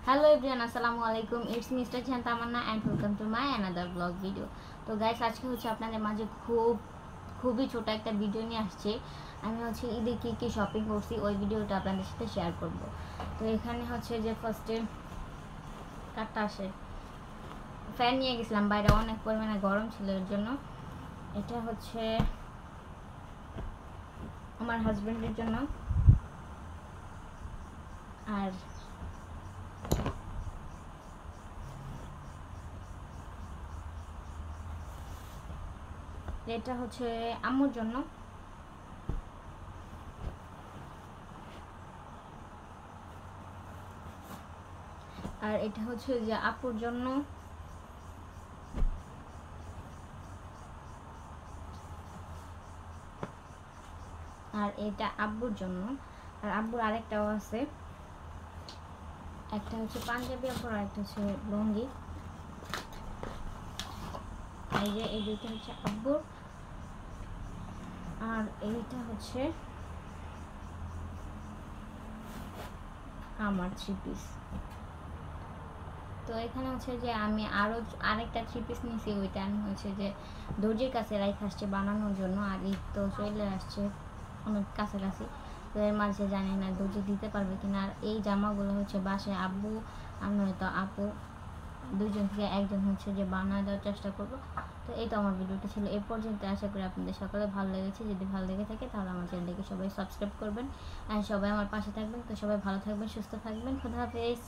Hello everyone, আসসালামু আলাইকুম। It's mister Jahan Tamanna and welcome to my another blog video. তো guys, আজকে হচ্ছে আপনাদের মাঝে খুবই ছোট একটা ভিডিও নিয়ে আসছি। আমি হচ্ছে ঈদে কী কী শপিং করছি ওই ভিডিওটা আপনাদের সাথে শেয়ার করব। তো এখানে হচ্ছে যে ফার্স্টে কাটটা আসে, ফ্যান নিয়ে গেছিলাম, বাইরে অনেক পরিমাণে গরম ছিল, এর জন্য। এটা হচ্ছে আমার হাজব্যান্ডের জন্য, আর এটা হচ্ছে আম্মুর জন্য, আর এটা হচ্ছে যে আপুর জন্য, আর এটা আব্বুর জন্য। আর আব্বুর আরেকটাও আছে, একটা হচ্ছে পাঞ্জাবি আব্বুর, আর একটা হচ্ছে লুঙ্গি। এই যে এই দুইটা হচ্ছে আব্বুর, আর এইটা হচ্ছে আমার 3 পিস। তো এখানে হচ্ছে যে আমি আরেকটা 3 পিস নিয়েছি, ওইটা আমি হচ্ছে যে দর্জির কাছে রাইখে আসছে বানানোর জন্য। আর ঈদ তো চলে আসছে অনেক কাছাকাছি, তো এর মাঝে জানি না দর্জি দিতে পারবে কিনা। আর এই জামাগুলো হচ্ছে বাসায় আব্বু আর নয়তো আপু দুজন থেকে একজন হচ্ছে যে বানায় দেওয়ার চেষ্টা করবো। তো এই তো আমার ভিডিওটা ছিল এ পর্যন্ত। আশা করি আপনাদের সকলে ভালো লেগেছে। যদি ভালো লেগে থাকে তাহলে আমার চ্যানেলটিকে সবাই সাবস্ক্রাইব করবেন, আর সবাই আমার পাশে থাকবেন। তো সবাই ভালো থাকবেন, সুস্থ থাকবেন। খোদা হাফেজ।